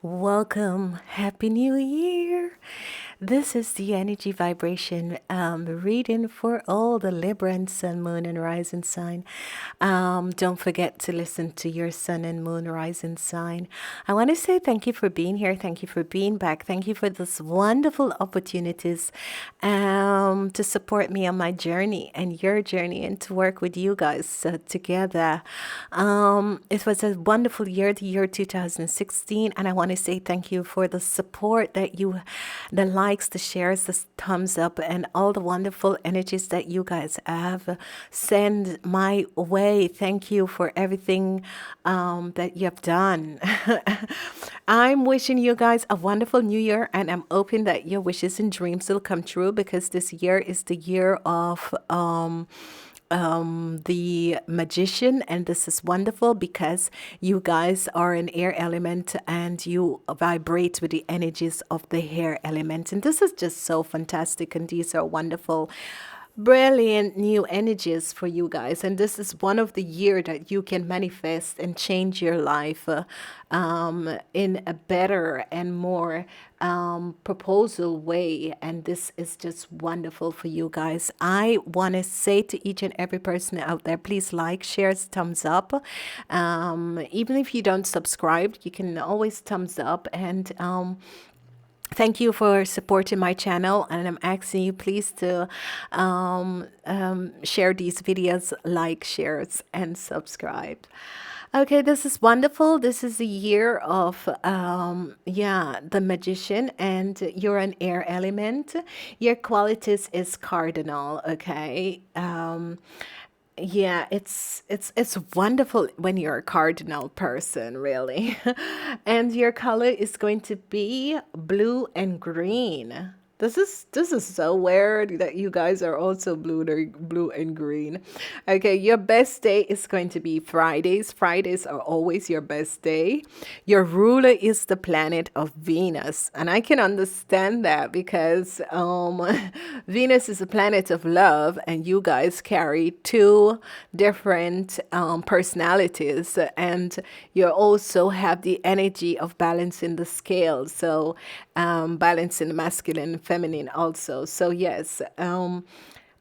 Welcome. Happy New Year. This is the energy vibration reading for all the Libra and Sun, Moon, and Rising sign. Don't forget to listen to your Sun and Moon Rising sign. I want to say thank you for being here. Thank you for being back. Thank you for this wonderful opportunities to support me on my journey and your journey and to work with you guys together. It was a wonderful year, the year 2016, and I want to say thank you for the support that the likes, the shares, the thumbs up, and all the wonderful energies that you guys have sent my way. Thank you for everything that you have done. I'm wishing you guys a wonderful new year, and I'm hoping that your wishes and dreams will come true because this year is the year of the magician, and this is wonderful because you guys are an air element and you vibrate with the energies of the air element, and this is just so fantastic, and these are wonderful, brilliant new energies for you guys, and this is one of the year that you can manifest and change your life in a better and more proposal way, and this is just wonderful for you guys. I want to say to each and every person out there, please like, share, thumbs up. Even if you don't subscribe, you can always thumbs up, and thank you for supporting my channel, and I'm asking you please to share these videos, like, shares, and subscribe. Okay, this is wonderful. This is the year of the magician, and you're an air element. Your qualities is cardinal. Okay. Yeah, it's wonderful when you're a cardinal person, really. And your color is going to be blue and green. This is so weird that you guys are also blue and green. Okay, your best day is going to be Fridays. Fridays are always your best day. Your ruler is the planet of Venus, and I can understand that because Venus is a planet of love, and you guys carry two different personalities, and you also have the energy of balancing the scale. So balancing the masculine and feminine also. So yes,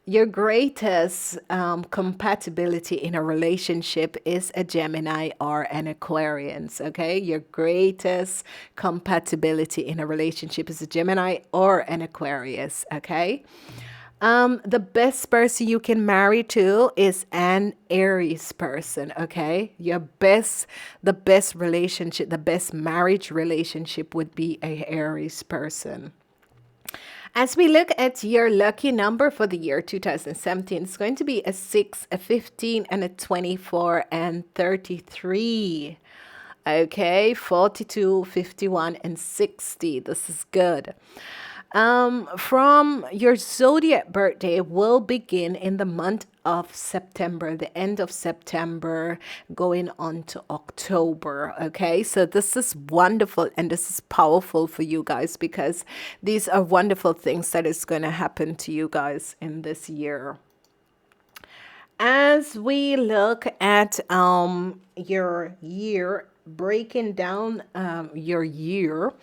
your greatest compatibility in a relationship is a Gemini or an Aquarius, okay? Your greatest compatibility in a relationship is a Gemini or an Aquarius, okay? The best person you can marry to is an Aries person, okay? The best relationship, the best marriage relationship would be a Aries person. As we look at your lucky number for the year 2017, it's going to be a 6, a 15, and a 24, and 33. Okay, 42, 51, and 60. This is good. From your zodiac birthday will begin in the month of September, the end of September, going on to October. Okay, so this is wonderful and this is powerful for you guys because these are wonderful things that is going to happen to you guys in this year. As we look at your year, breaking down your year,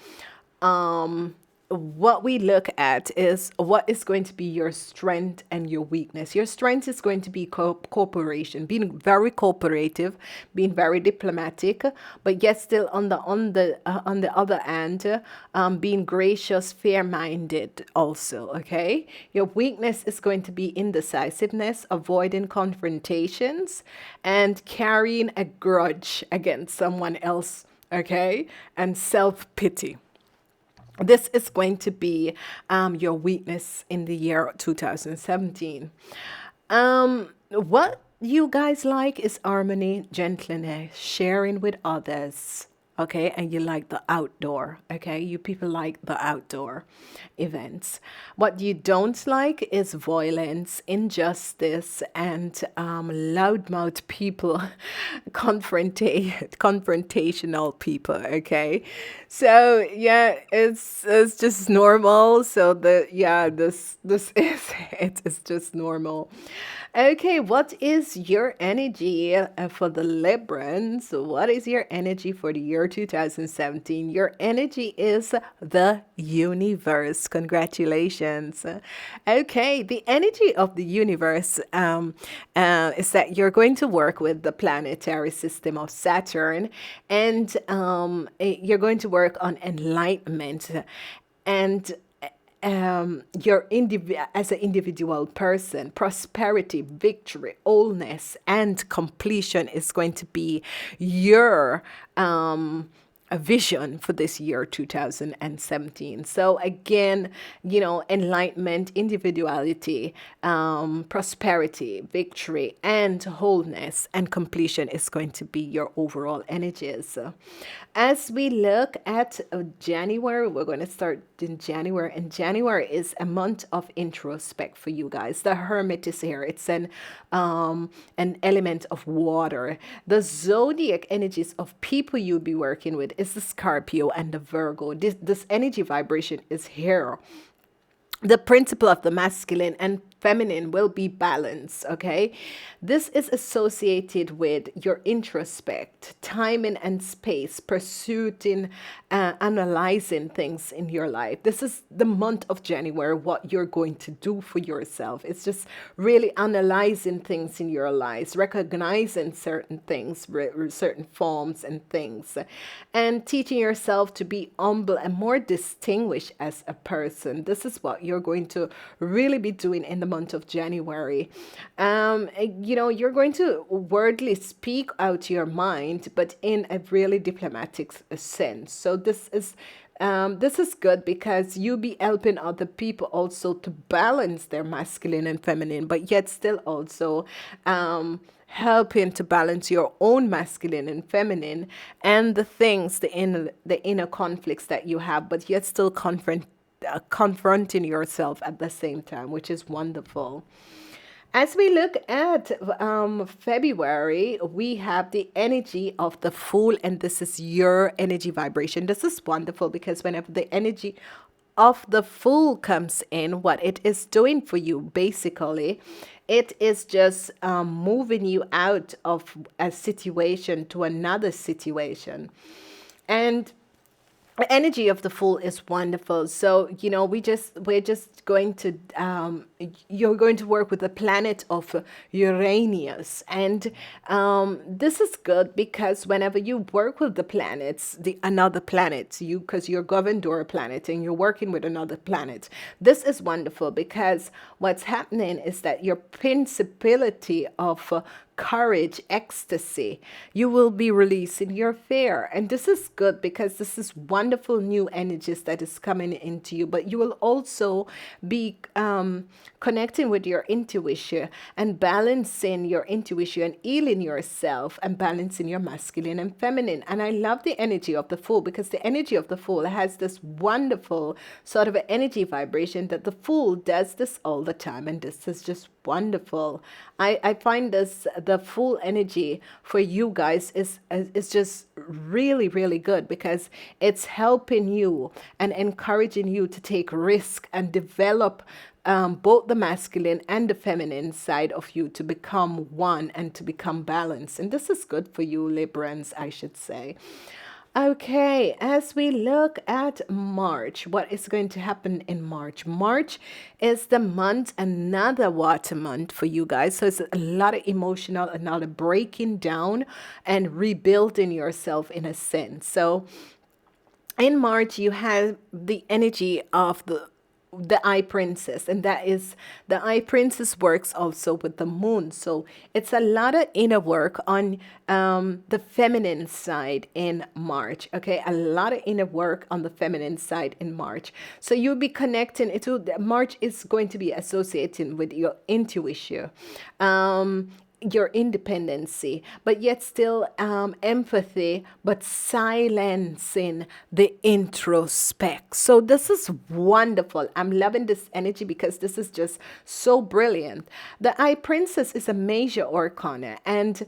what we look at is what is going to be your strength and your weakness. Your strength is going to be cooperation, being very cooperative, being very diplomatic, but yet still on the other hand, being gracious, fair-minded also. Okay, your weakness is going to be indecisiveness, avoiding confrontations, and carrying a grudge against someone else. Okay, and self-pity. This is going to be your weakness in the year 2017. What you guys like is harmony, gentleness, sharing with others. Okay, and you like the outdoor. Okay, you people like the outdoor events. What you don't like is violence, injustice, and loudmouth people, confrontational people. Okay, so yeah, it's just normal. So this is it is just normal. Okay, what is your energy for the Librans? What is your energy for the year year 2017. Your energy is the universe. Congratulations. Okay, the energy of the universe is that you're going to work with the planetary system of Saturn, and you're going to work on enlightenment and as an individual person, prosperity, victory, wholeness, and completion is going to be your a vision for this year 2017. So again, enlightenment, individuality, prosperity, victory, and wholeness and completion is going to be your overall energies. As we look at January, we're going to start in January, and January is a month of introspect for you guys. The Hermit is here. It's an element of water. The zodiac energies of people you'll be working with is the Scorpio and the Virgo. This energy vibration is here. The principle of the masculine and feminine will be balanced, okay? This is associated with your introspect, timing and space, pursuing, analyzing things in your life. This is the month of January, what you're going to do for yourself. It's just really analyzing things in your lives, recognizing certain things, certain forms and things, and teaching yourself to be humble and more distinguished as a person. This is what you're going to really be doing in the month of January. You're going to wordly speak out your mind, but in a really diplomatic sense. So this is good because you'll be helping other people also to balance their masculine and feminine, but yet still also helping to balance your own masculine and feminine and the things, the inner conflicts that you have, but yet still confronting yourself at the same time, which is wonderful. As we look at February, we have the energy of the Fool, and this is your energy vibration. This is wonderful because whenever the energy of the Fool comes in, what it is doing for you, basically, it is just moving you out of a situation to another situation. And the energy of the Fool is wonderful. So we're just going to you're going to work with the planet of Uranus, and this is good because whenever you work with the planets, another planet, because you're governed over a planet and you're working with another planet, this is wonderful because what's happening is that your principality of courage, ecstasy, you will be releasing your fear. And this is good because this is wonderful new energies that is coming into you, but you will also be connecting with your intuition and balancing your intuition and healing yourself and balancing your masculine and feminine. And I love the energy of the Fool because the energy of the Fool has this wonderful sort of energy vibration that the Fool does this all the time, and this is just wonderful. I find the Fool energy for you guys is just really, really good because it's helping you and encouraging you to take risk and develop both the masculine and the feminine side of you to become one and to become balanced. And this is good for you, Librans, I should say. Okay, as we look at March, what is going to happen in March? March is the month, another water month for you guys. So it's a lot of emotional, a lot of breaking down and rebuilding yourself in a sense. So in March, you have the energy of the Eye Princess, and that is the Eye Princess works also with the moon. So it's a lot of inner work on the feminine side in March. Okay, a lot of inner work on the feminine side in March. So you'll be connecting it to March is going to be associating with your intuition, your independency, but yet still empathy, but silencing the introspect. So this is wonderful. I'm loving this energy because this is just so brilliant. The Eye Princess is a major arcana, and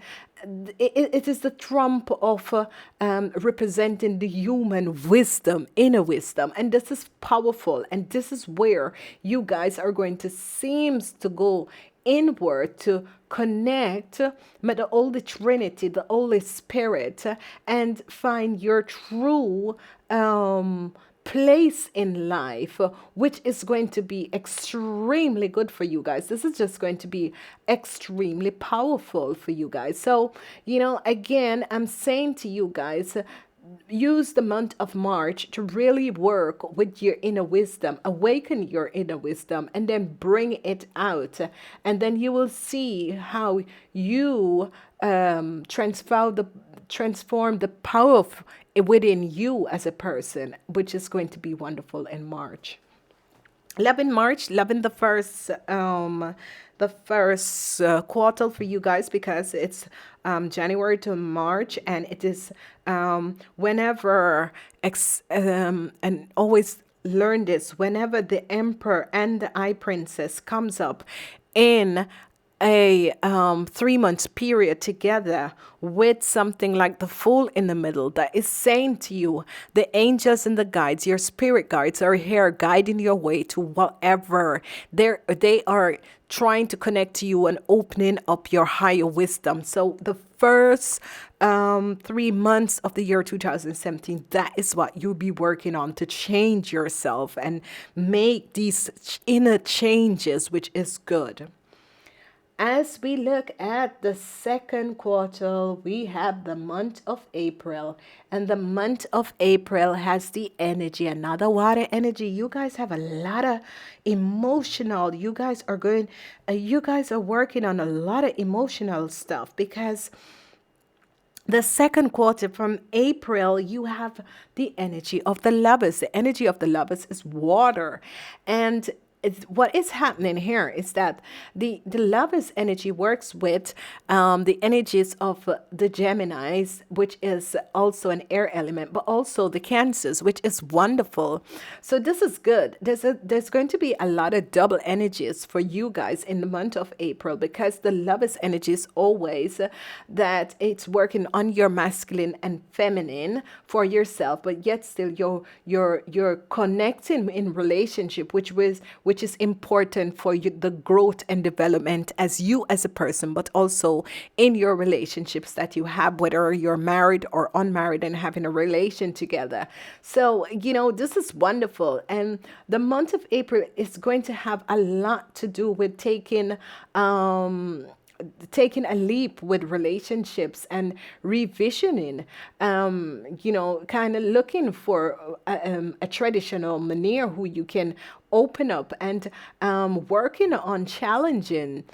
it is the trump of representing the human wisdom, inner wisdom, and this is powerful, and this is where you guys are going to seems to go inward to connect with the Holy Trinity, the Holy Spirit, and find your true place in life, which is going to be extremely good for you guys. This is just going to be extremely powerful for you guys. So, again, I'm saying to you guys, use the month of March to really work with your inner wisdom, awaken your inner wisdom, and then bring it out. And then you will see how you transform the power within you as a person, which is going to be wonderful in March. Loving March, loving the first quarter for you guys, because it's January to March, and it is whenever and always learn this, whenever the Emperor and the Eye Princess comes up in a 3 months period together with something like the Fool in the middle, that is saying to you, the angels and the guides, your spirit guides, are here guiding your way to whatever they are trying to connect to you and opening up your higher wisdom. So the first 3 months of the year 2017, that is what you'll be working on to change yourself and make these inner changes, which is good. As we look at the second quarter, we have the month of April. And the month of April has the energy, another water energy. You guys have a lot of emotional. You guys are working on a lot of emotional stuff, because the second quarter from April, you have the energy of the lovers. The energy of the lovers is water. And what is happening here is that the lover's energy works with the energies of the Geminis, which is also an air element, but also the Cancers, which is wonderful. So this is good. There's going to be a lot of double energies for you guys in the month of April, because the lover's energy is always that it's working on your masculine and feminine for yourself, but yet still you're connecting in relationship, which is important for you, the growth and development as you as a person, but also in your relationships that you have, whether you're married or unmarried and having a relation together. So, this is wonderful. And the month of April is going to have a lot to do with taking a leap with relationships and revisioning, kind of looking for a traditional manere who you can open up, and working on challenges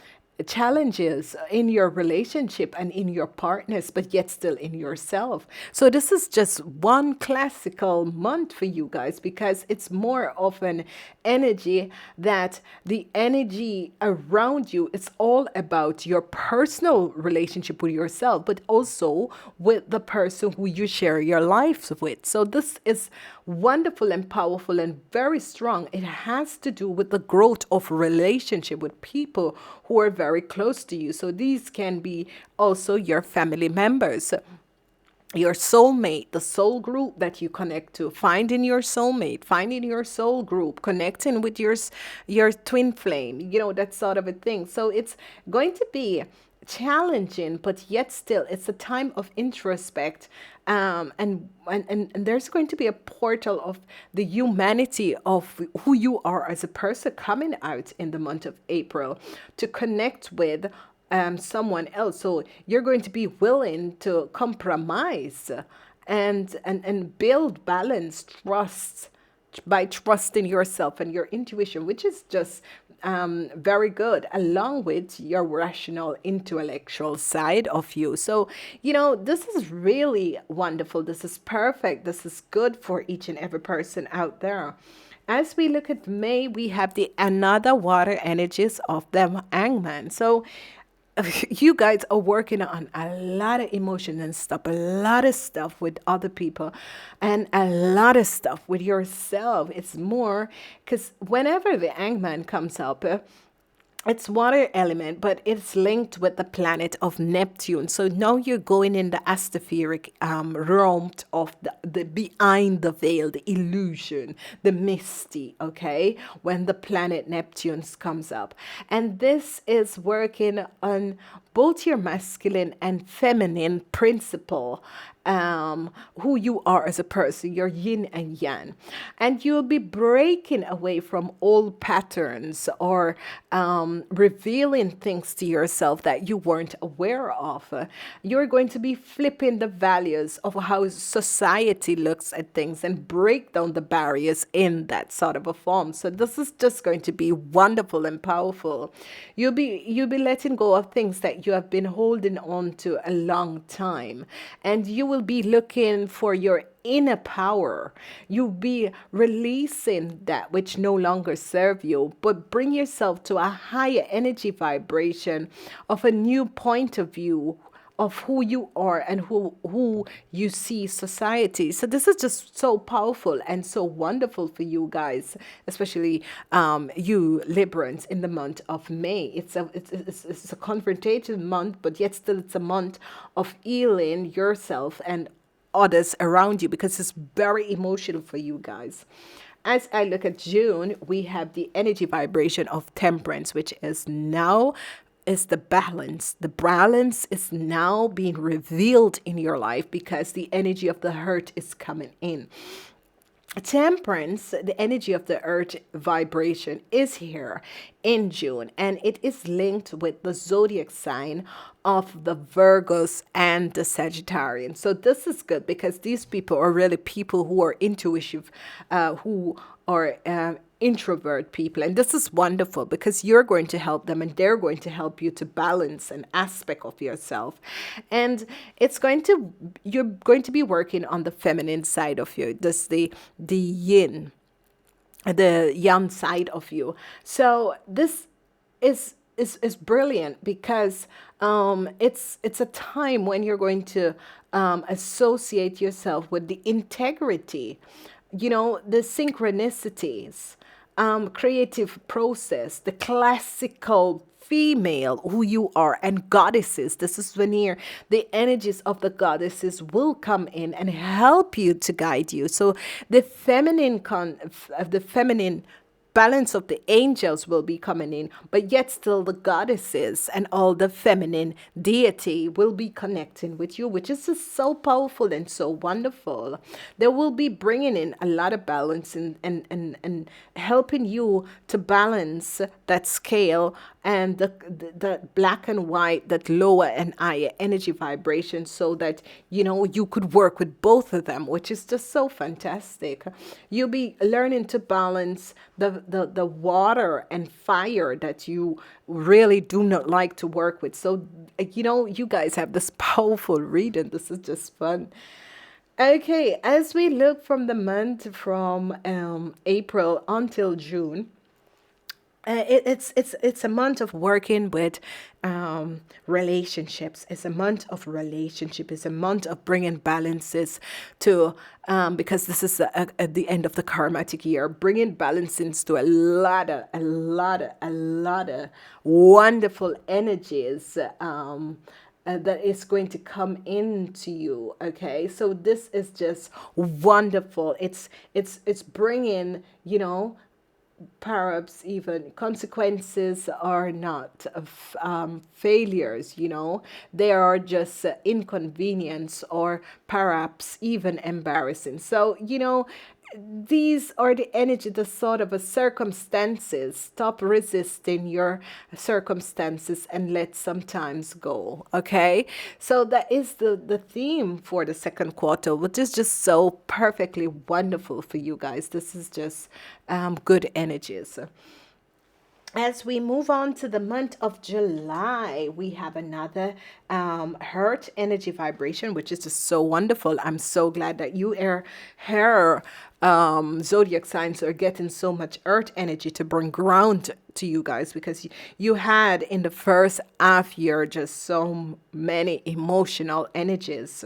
in your relationship and in your partners, but yet still in yourself. So this is just one classical month for you guys, because it's more of an energy that the energy around you is all about your personal relationship with yourself, but also with the person who you share your lives with. So this is wonderful and powerful and very strong. It has to do with the growth of relationship with people who are very close to you. So these can be also your family members, your soulmate, the soul group that you connect to, finding your soulmate, finding your soul group, connecting with your twin flame, that sort of a thing. So it's going to be challenging, but yet still it's a time of introspect, and there's going to be a portal of the humanity of who you are as a person coming out in the month of April to connect with someone else. So you're going to be willing to compromise and build balance, trust, by trusting yourself and your intuition, which is just very good, along with your rational, intellectual side of you. So, this is really wonderful. This is perfect. This is good for each and every person out there. As we look at May, we have the another water energies of the Hangman. So you guys are working on a lot of emotion and stuff, a lot of stuff with other people, and a lot of stuff with yourself. It's more because whenever the Hangman comes up, it's water element, but it's linked with the planet of Neptune. So now you're going in the astropheric realm of the behind the veil, the illusion, the misty, okay, when the planet Neptune comes up. And this is working on both your masculine and feminine principle, who you are as a person, your yin and yang. And you'll be breaking away from old patterns or revealing things to yourself that you weren't aware of. You're going to be flipping the values of how society looks at things and break down the barriers in that sort of a form. So this is just going to be wonderful and powerful. You'll be letting go of things that you have been holding on to a long time, and you will be looking for your inner power. You'll be releasing that which no longer serve you, but bring yourself to a higher energy vibration of a new point of view of who you are and who you see society. So this is just so powerful and so wonderful for you guys, especially you Librans in the month of May. It's a confrontation month, but yet still it's a month of healing yourself and others around you, because it's very emotional for you guys. As I look at June, we have the energy vibration of temperance, which is now is the balance. The balance is now being revealed in your life because the energy of the hurt is coming in. Temperance, the energy of the earth vibration, is here in June, and it is linked with the zodiac sign of the Virgos and the Sagittarians. So this is good because these people are really people who are intuitive, who are introvert people, and this is wonderful because you're going to help them and they're going to help you to balance an aspect of yourself. And you're going to be working on the feminine side of you, this the yin, the yang side of you. So this is brilliant because it's a time when you're going to associate yourself with the integrity, the synchronicities, creative process, the classical female who you are, and goddesses. This is when here the energies of the goddesses will come in and help you to guide you. So the feminine balance of the angels will be coming in, but yet still the goddesses and all the feminine deity will be connecting with you, which is just so powerful and so wonderful. They will be bringing in a lot of balance and helping you to balance that scale and the black and white, that lower and higher energy vibration, so that you could work with both of them, which is just so fantastic. You'll be learning to balance the water and fire that you really do not like to work with. So you guys have this powerful reading. This is just fun. Okay, as we look from the month from April until June, it's a month of working with relationships. It's a month of relationship. It's a month of bringing balances to because this is at the end of the karmatic year, bringing balances to a lot of wonderful energies. That is going to come into you. Okay, so this is just wonderful. It's bringing perhaps even consequences are not failures, they are just inconvenience or perhaps even embarrassing. So these are the energy, the sort of a circumstances. Stop resisting your circumstances and let sometimes go. Okay, so that is the theme for the second quarter, which is just so perfectly wonderful for you guys. This is just good energies. As we move on to the month of July, we have another Earth energy vibration, which is just so wonderful. I'm so glad that you are here. Zodiac signs are getting so much Earth energy to bring ground to you guys, because you had in the first half year just so many emotional energies.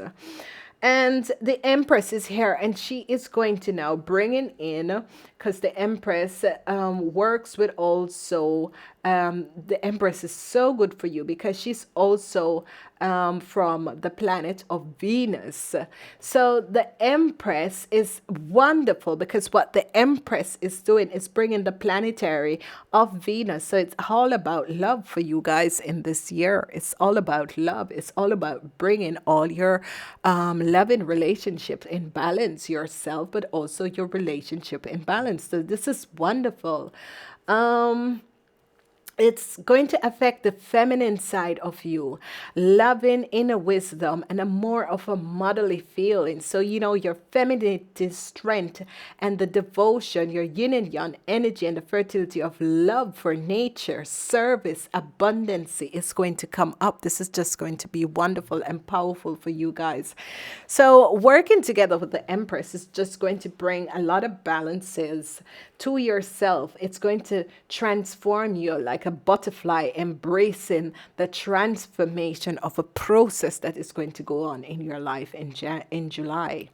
And the Empress is here, and she is going to now bring in, because the Empress works with also, the Empress is so good for you because she's also from the planet of Venus. So the Empress is wonderful because what the Empress is doing is bringing the planetary of Venus. So it's all about love for you guys in this year. It's all about love. It's all about bringing all your loving relationships in balance, yourself, but also your relationship in balance. So this is wonderful. Um, it's going to affect the feminine side of you, loving inner wisdom and a more of a motherly feeling. So, your femininity strength and the devotion, your yin and yang energy and the fertility of love for nature, service, abundance is going to come up. This is just going to be wonderful and powerful for you guys. So, working together with the Empress is just going to bring a lot of balances to yourself. It's going to transform you like a butterfly, embracing the transformation of a process that is going to go on in your life in July.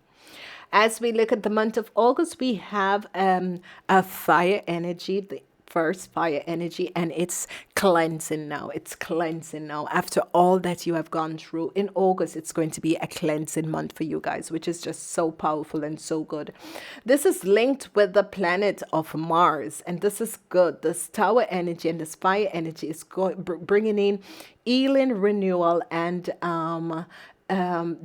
As we look at the month of August, we have a fire energy, the first fire energy, and it's cleansing now. It's cleansing now. After all that you have gone through in August, it's going to be a cleansing month for you guys, which is just so powerful and so good. This is linked with the planet of Mars, and this is good. This tower energy and this fire energy is bringing in healing, renewal, and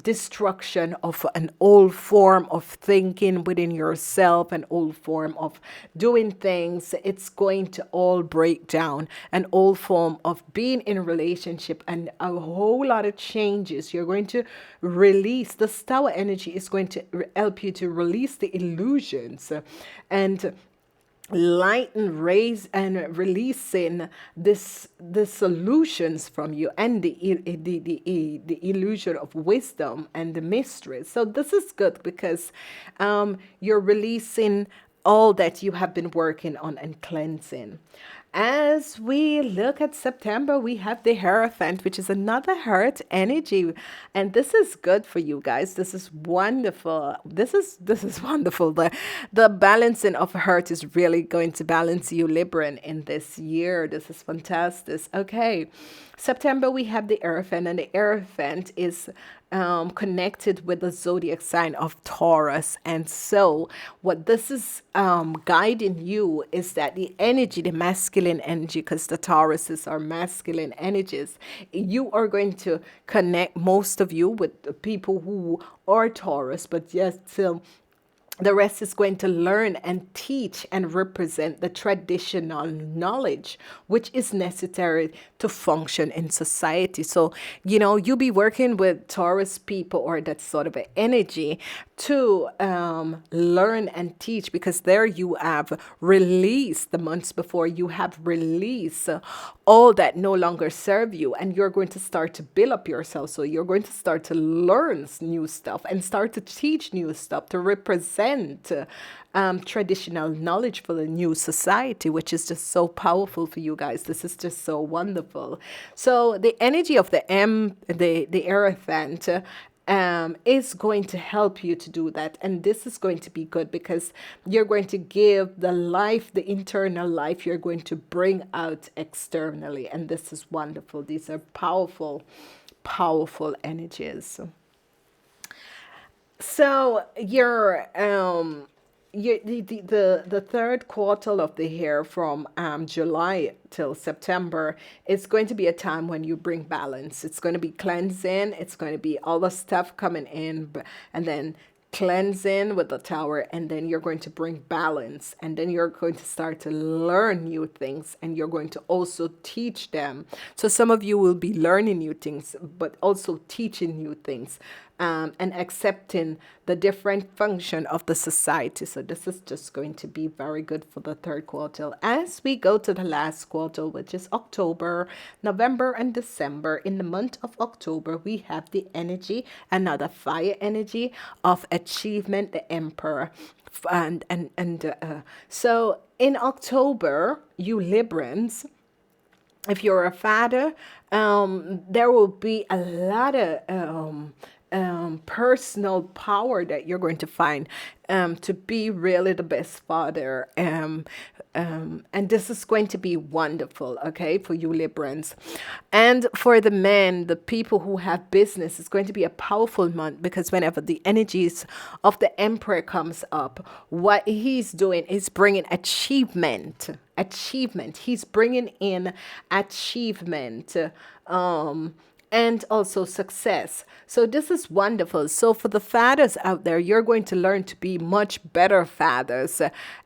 destruction of an old form of thinking within yourself, an old form of doing things. It's going to all break down, an old form of being in a relationship, and a whole lot of changes. You're going to release. The Tower energy is going to help you to release the illusions and lighten, raise, and releasing the solutions from you, and the illusion of wisdom and the mysteries. So this is good because you're releasing all that you have been working on and cleansing. As we look at September, we have the Hierophant, which is another heart energy, and this is good for you guys. This is wonderful. This is wonderful. The balancing of heart is really going to balance you, Libran, in this year. This is fantastic. Okay, September we have the Hierophant, and the Hierophant is connected with the zodiac sign of Taurus. And so, what this is guiding you is that the energy, the masculine energy, because the Tauruses are masculine energies, you are going to connect, most of you, with the people who are Taurus, but yes, still the rest is going to learn and teach and represent the traditional knowledge which is necessary to function in society. So, you'll be working with Taurus people or that sort of an energy to learn and teach, because there you have released, the months before, you have released all that no longer serve you, and you're going to start to build up yourself. So you're going to start to learn new stuff and start to teach new stuff to represent traditional knowledge for the new society, which is just so powerful for you guys. This is just so wonderful. So the energy of the Hierophant is going to help you to do that. And this is going to be good because you're going to give the life, the internal life, you're going to bring out externally. And this is wonderful. These are powerful, powerful energies. So the third quarter of the year, from July till September, is going to be a time when you bring balance. It's going to be cleansing. It's going to be all the stuff coming in, and then cleansing with the Tower, and then you're going to bring balance, and then you're going to start to learn new things, and you're going to also teach them. So some of you will be learning new things, but also teaching new things, and accepting the different function of the society. So this is just going to be very good for the third quarter. As we go to the last quarter, which is October, November, and December, in the month of October, we have the energy, another fire energy of achievement, the Emperor. So in October, you Librans, if you're a father, there will be a lot of personal power that you're going to find to be really the best father. And this is going to be wonderful, okay, for you Librans. And for the men, the people who have business, it's going to be a powerful month because whenever the energies of the emperor comes up, what he's doing is bringing achievement. He's bringing in achievement. And also success. So this is wonderful. So for the fathers out there, you're going to learn to be much better fathers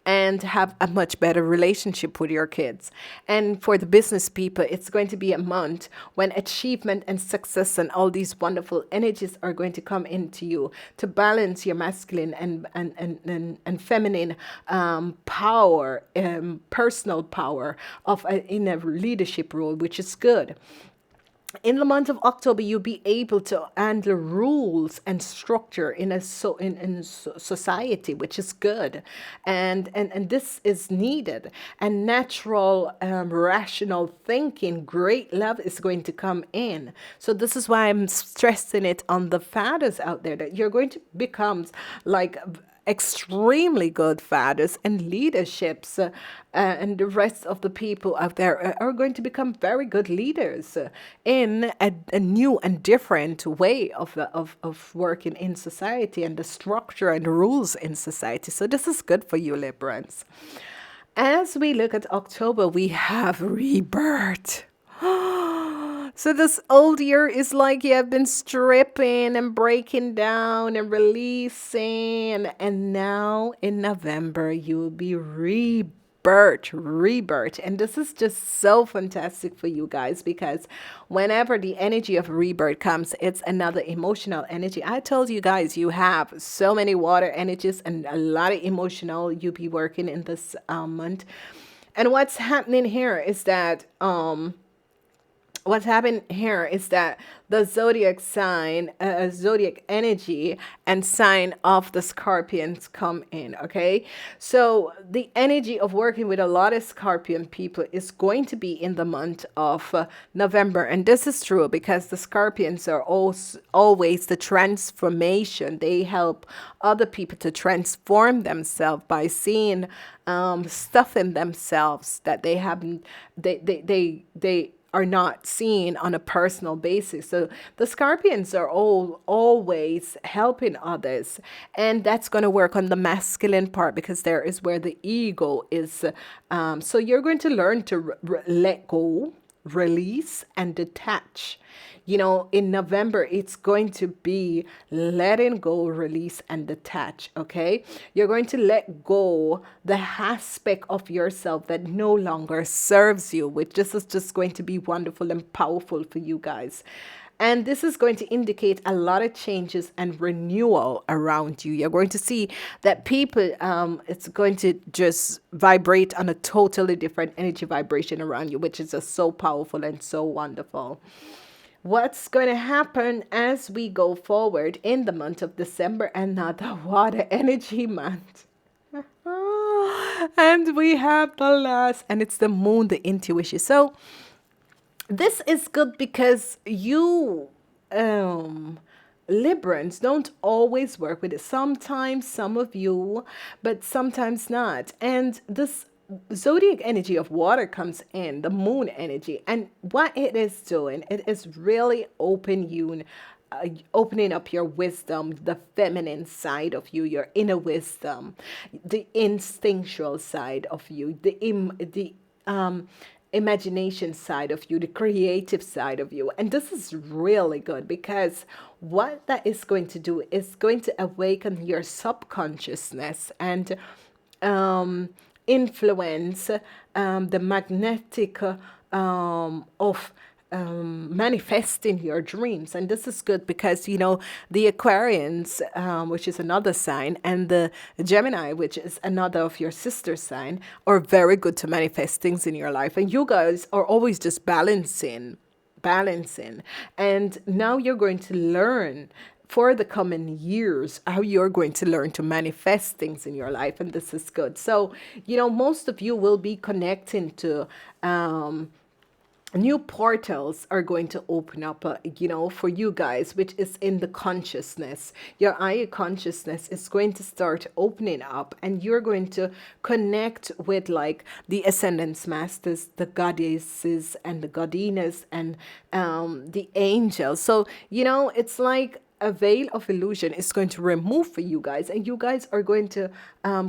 and have a much better relationship with your kids. And for the business people, it's going to be a month when achievement and success and all these wonderful energies are going to come into you to balance your masculine and feminine power, personal power of in a leadership role, which is good. In the month of October, you'll be able to handle rules and structure in society, which is good, and this is needed. And natural, rational thinking, great love is going to come in. So this is why I'm stressing it on the fathers out there that you're going to become like extremely good fathers and leaderships, and the rest of the people out there are going to become very good leaders in a new and different way of working in society and the structure and the rules in society. So this is good for you Librans. As we look at October, we have rebirth. So this old year is like you have been stripping and breaking down and releasing. And now in November, you will be rebirth. And this is just so fantastic for you guys because whenever the energy of rebirth comes, it's another emotional energy. I told you guys, you have so many water energies and a lot of emotional you'll be working in this month. And what's happening here is that the zodiac sign, zodiac energy and sign of the scorpions come in, okay? So the energy of working with a lot of scorpion people is going to be in the month of November. And this is true because the scorpions are always the transformation. They help other people to transform themselves by seeing stuff in themselves that they haven't, they are not seen on a personal basis. So the scorpions are always helping others. And that's going to work on the masculine part because there is where the ego is. So you're going to learn to let go, release, and detach. You know, in November, it's going to be letting go, release, and detach, okay? You're going to let go the aspect of yourself that no longer serves you, which this is just going to be wonderful and powerful for you guys. And this is going to indicate a lot of changes and renewal around you. You're going to see that people, it's going to just vibrate on a totally different energy vibration around you, which is just so powerful and so wonderful. What's going to happen as we go forward in the month of December, another water energy month. And we have the last, and it's the moon, the intuition. So this is good because you Librans don't always work with it. Sometimes some of you, but sometimes not. And this zodiac energy of water comes in, the moon energy, and what it is doing, it is really opening up your wisdom, the feminine side of you, your inner wisdom, the instinctual side of you, the imagination side of you, the creative side of you. And this is really good because what that is going to do is going to awaken your subconsciousness and influence the magnetic of manifesting your dreams. And this is good because, you know, the Aquarians, which is another sign, and the Gemini, which is another of your sister sign, are very good to manifest things in your life. And you guys are always just balancing. And now you're going to learn for the coming years how you're going to learn to manifest things in your life, and this is good. So, you know, most of you will be connecting to new portals are going to open up, for you guys, which is in the consciousness. Your higher consciousness is going to start opening up, and you're going to connect with like the ascendance masters, the goddesses, and the godiness, and the angels. So, it's like a veil of illusion is going to remove for you guys, and you guys are going to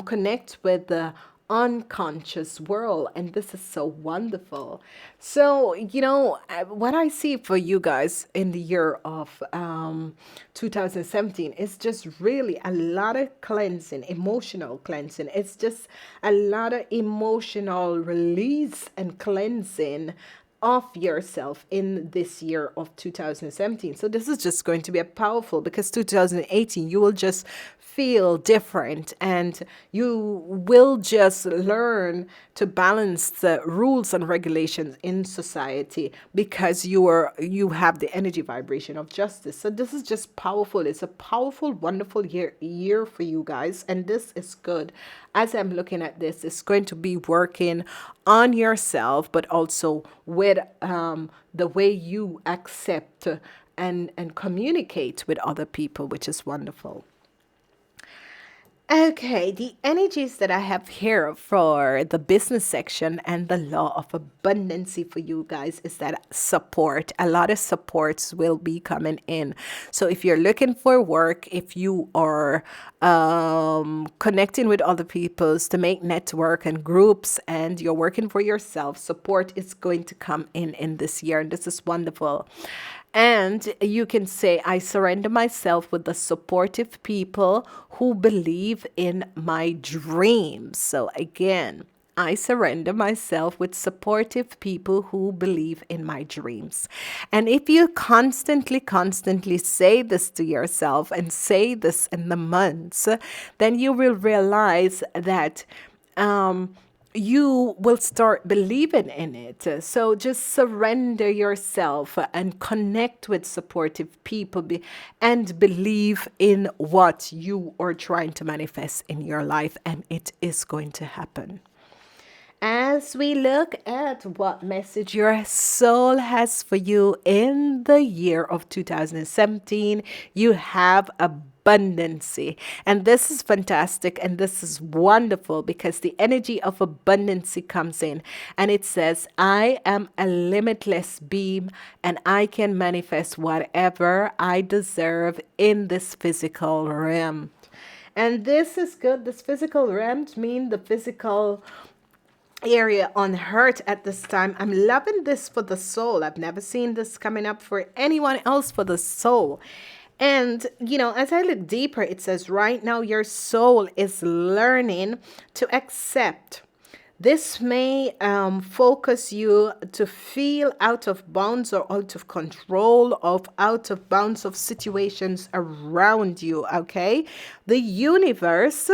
connect with the unconscious world, and this is so wonderful. So what I see for you guys in the year of 2017 is just really a lot of cleansing, emotional cleansing. It's just a lot of emotional release and cleansing of yourself in this year of 2017. So this is just going to be a powerful, because 2018 you will just feel different, and you will just learn to balance the rules and regulations in society, because you have the energy vibration of justice. So this is just powerful. It's a powerful, wonderful year for you guys, and this is good. As I'm looking at this, it's going to be working on yourself, but also with the way you accept and communicate with other people, which is wonderful. Okay, the energies that I have here for the business section and the law of abundancy for you guys is that support. A lot of supports will be coming in. So if you're looking for work, if you are connecting with other peoples to make network and groups, and you're working for yourself, support is going to come in this year, and this is wonderful. And you can say, I surrender myself with the supportive people who believe in my dreams. So again, I surrender myself with supportive people who believe in my dreams. And if you constantly say this to yourself and say this in the months, then you will realize that you will start believing in it. So just surrender yourself and connect with supportive people and believe in what you are trying to manifest in your life, and it is going to happen. As we look at what message your soul has for you in the year of 2017, you have abundancy. And this is fantastic, and this is wonderful, because the energy of abundancy comes in, and it says, I am a limitless being, and I can manifest whatever I deserve in this physical realm. And this is good. This physical realm means the physical area on earth at this time. I'm loving this for the soul. I've never seen this coming up for anyone else for the soul. And, as I look deeper, it says right now your soul is learning to accept. This may focus you to feel out of bounds or out of control of out of bounds of situations around you, okay? The universe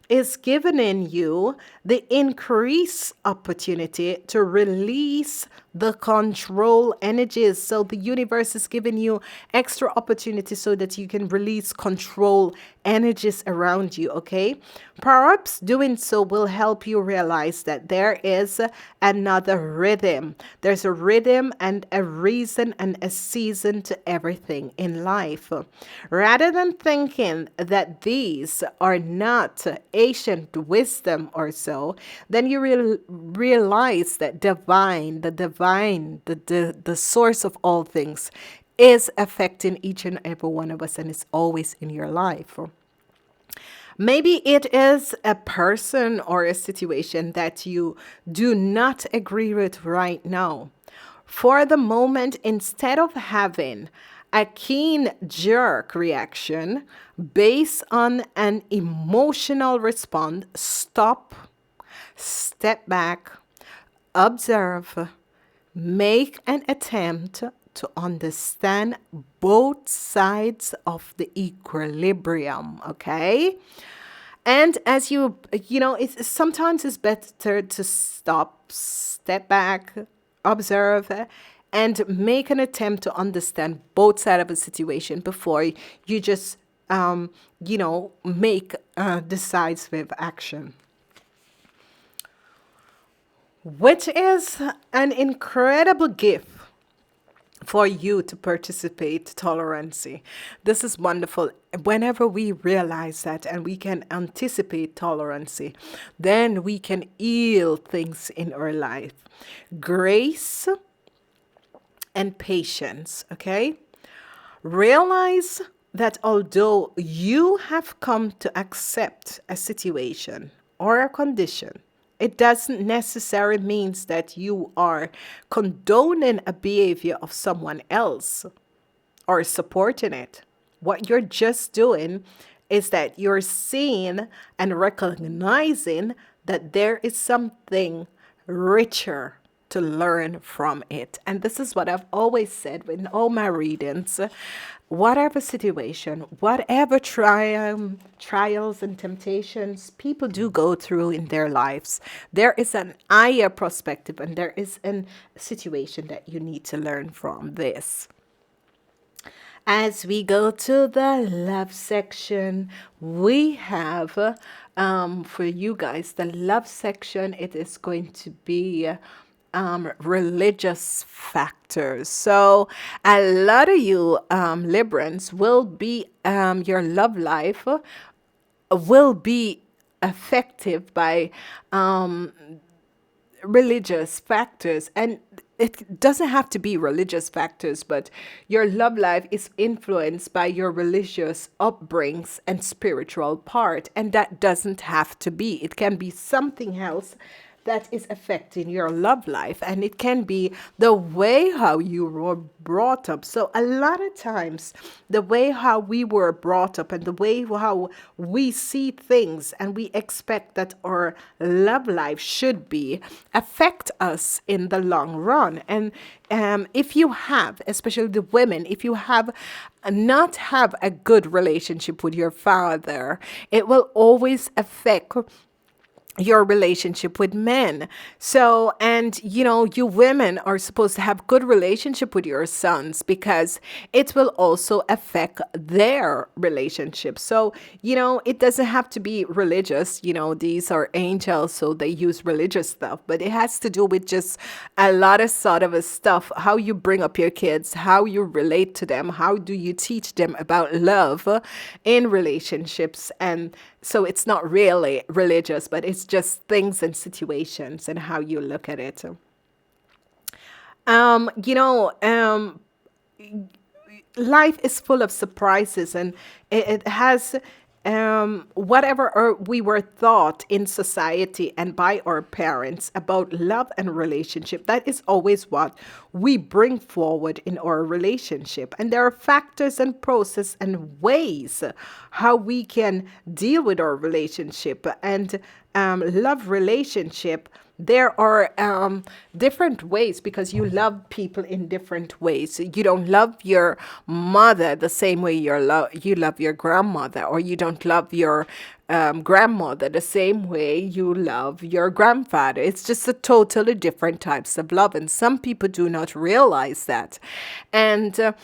is giving in you the increased opportunity to release the control energies. So the universe is giving you extra opportunity so that you can release control energies around you, okay? Perhaps doing so will help you realize that there is another rhythm. There's a rhythm and a reason and a season to everything in life. Rather than thinking that these are not ancient wisdom or so, then you realize that the source of all things is affecting each and every one of us, and is always in your life. Maybe it is a person or a situation that you do not agree with right now. For the moment, instead of having a keen jerk reaction based on an emotional response, stop, step back, observe, make an attempt to understand both sides of the equilibrium, okay? And as sometimes it's better to stop, step back, observe, and make an attempt to understand both sides of a situation before you just, make decisive action. which is an incredible gift for you to participate tolerancy. This is wonderful. Whenever we realize that and we can anticipate tolerancy, then we can heal things in our life. Grace and patience, okay? Realize that although you have come to accept a situation or a condition, it doesn't necessarily means that you are condoning a behavior of someone else or supporting it. What you're just doing is that you're seeing and recognizing that there is something richer to learn from it. And this is what I've always said in all my readings. Whatever situation, whatever trials and temptations people do go through in their lives, there is an higher perspective and there is a situation that you need to learn from this. As we go to the love section, we have for you guys the love section. It is going to be religious factors. So a lot of you Librans will be your love life will be effective by religious factors, and it doesn't have to be religious factors, but your love life is influenced by your religious upbringings and spiritual part, and that doesn't have to be. It can be something else that is affecting your love life, and it can be the way how you were brought up. So a lot of times the way how we were brought up and the way how we see things and we expect that our love life should be affect us in the long run. And if you have, especially the women, if you have not have a good relationship with your father, it will always affect your relationship with men. So, and you women are supposed to have good relationship with your sons because it will also affect their relationship. So, it doesn't have to be religious. These are angels, so they use religious stuff, but it has to do with just a lot of sort of a stuff, how you bring up your kids, how you relate to them, how do you teach them about love in relationships. And so it's not really religious, but it's just things and situations and how you look at it. Um, you know, um, Life is full of surprises, and it has whatever we were taught in society and by our parents about love and relationship. That is always what we bring forward in our relationship, and there are factors and process and ways how we can deal with our relationship and love relationship. There are different ways because you love people in different ways. You don't love your mother the same way you love your grandmother, or you don't love your grandmother the same way you love your grandfather. It's just a totally different types of love, and some people do not realize that. And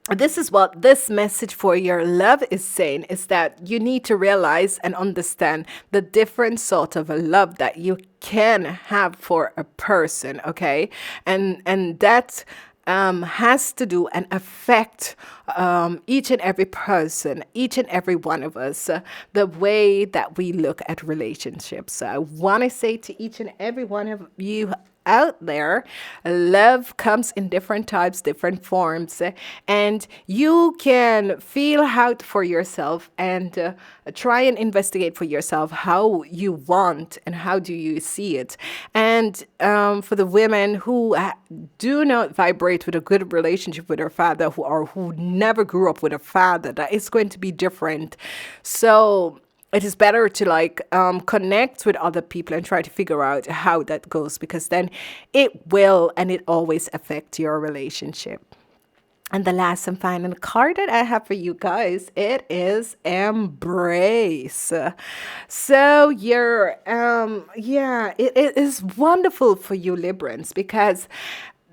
this is what this message for your love is saying, is that you need to realize and understand the different sort of a love that you can have for a person, okay? And that has to do and affect each and every person, each and every one of us, the way that we look at relationships. So I want to say to each and every one of you out there, love comes in different types, different forms, and you can feel out for yourself and try and investigate for yourself how you want and how do you see it. And for the women who do not vibrate with a good relationship with their father, who never grew up with a father, that is going to be different. So it is better to connect with other people and try to figure out how that goes, because then it will and it always affect your relationship. And the last and final card that I have for you guys, it is embrace. So it is wonderful for you Librans, because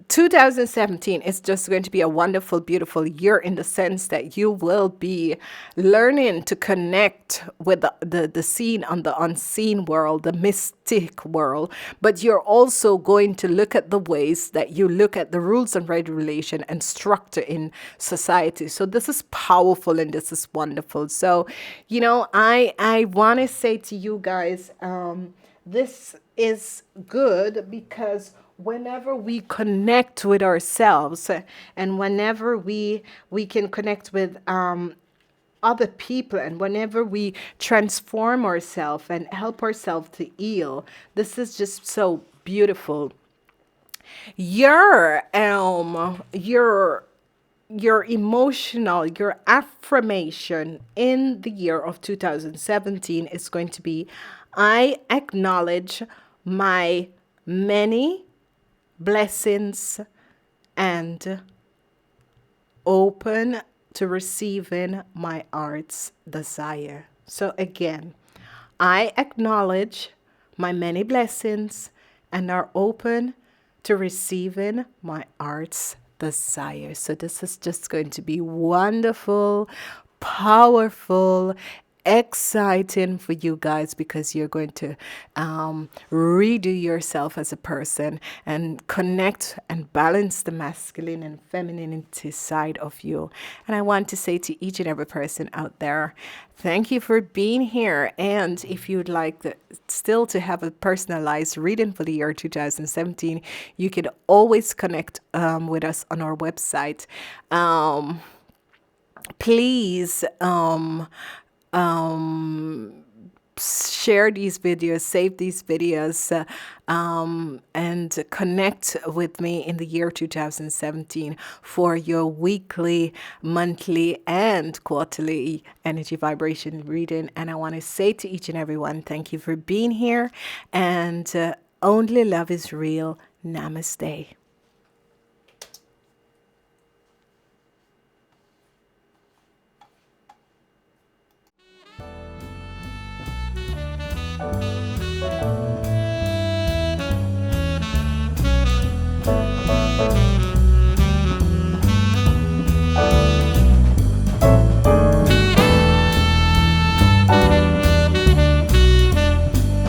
2017 is just going to be a wonderful, beautiful year in the sense that you will be learning to connect with the seen and the unseen world, the mystic world. But you're also going to look at the ways that you look at the rules and regulation and structure in society. So this is powerful and this is wonderful. So, I want to say to you guys, this is good because whenever we connect with ourselves and whenever we can connect with other people and whenever we transform ourselves and help ourselves to heal, this is just so beautiful. Your emotional, your affirmation in the year of 2017 is going to be, I acknowledge my many blessings and open to receiving my heart's desire. So again, I acknowledge my many blessings and are open to receiving my heart's desire. So this is just going to be wonderful, powerful, exciting for you guys because you're going to redo yourself as a person and connect and balance the masculine and femininity side of you. And I want to say to each and every person out there, thank you for being here. And if you'd like still to have a personalized reading for the year 2017, you can always connect with us on our website. Please share these videos, save these videos, and connect with me in the year 2017 for your weekly, monthly, and quarterly energy vibration reading. And I want to say to each and every one, thank you for being here. And only love is real. Namaste.